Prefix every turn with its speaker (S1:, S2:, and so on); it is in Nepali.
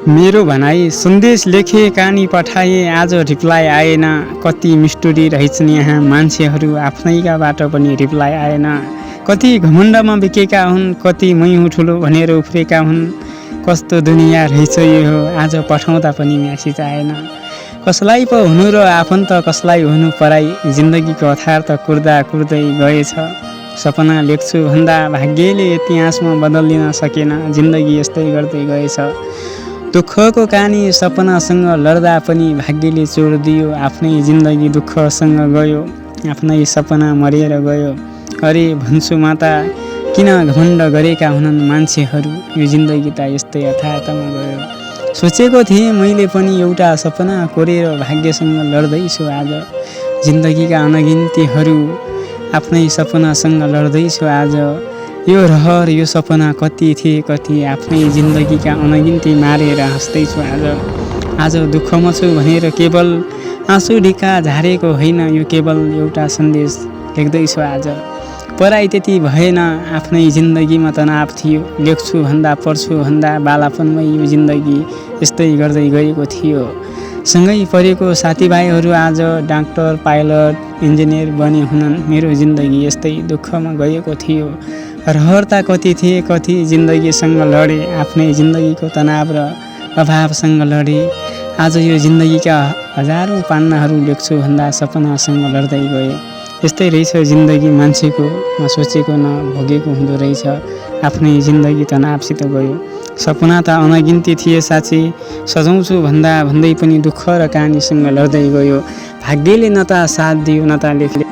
S1: मेरो भनाइ सन्देश लेखे कहानी पठाए आज रिप्लाई आएन। कति मिस्टरी रहेछन् यहाँ मान्छेहरू आफ्नैकाबाट पनि रिप्लाई आएन। कति घमण्डमा बिकेका हुन्, कति मै हुँ ठुलो भनेर उफ्रेका हुन्। कस्तो दुनियाँ रहेछ यो, आज पठाउँदा पनि म्यासेज आएन। कसलाई पो हुनु र आफन्त, कसलाई हुनु पराई, जिन्दगीको अर्थार्थ कुर्दा कुर्दै गएछ। सपना लेख्छु भन्दा भाग्यले इतिहासमा बदलिन सकेन, जिन्दगी यस्तै गर्दै गएछ। दुःखको कहानी सपनासँग लड्दा पनि भाग्यले चोडिदियो। आफ्नै जिन्दगी दुःखसँग गयो, आफ्नै सपना मरेर गयो। अरे भन्छु म त किन घमण्ड गरेका हुनन् मान्छेहरू, यो जिन्दगी त यस्तै यथार्थमा गयो। सोचेको थिएँ मैले पनि एउटा सपना कोरेर भाग्यसँग लड्दैछु आज। जिन्दगीका अनगिन्तीहरू आफ्नै सपनासँग लड्दैछु आज। यो रहर यो सपना कति थिए कति, आफ्नै जिन्दगीका अनगिन्ती मारेर हाँस्दैछु आज। आज दुःखमा छु भनेर केवल आँसु ढिका झारेको होइन, यो केवल एउटा सन्देश लेख्दैछु आज। पढाइ त्यति भएन, आफ्नै जिन्दगीमा तनाव थियो। लेख्छु भन्दा पढ्छु भन्दा बालापनमै यो जिन्दगी यस्तै गर्दै गएको थियो। सँगै पढेको साथीभाइहरू आज डाक्टर पाइलट इन्जिनियर बने हुनन्। मेरो जिन्दगी यस्तै दुःखमा गएको थियो। रहर त कति थिए कति, जिन्दगीसँग लडे, आफ्नै जिन्दगीको तनाव र अभावसँग लडे। आज यो जिन्दगीका हजारौँ पान्नाहरू लेख्छु भन्दा सपनासँग लड्दै गए। यस्तै रहेछ जिन्दगी मान्छेको, न सोचेको न भोगेको हुँदो रहेछ। आफ्नै जिन्दगी तनावसित गयो। सपना त अनगिन्ती थिए साँच्चै, सजाउँछु भन्दा भन्दै पनि दुःख र कहानीसँग लड्दै गयो। भाग्यले न त साथ दियो न त लेखले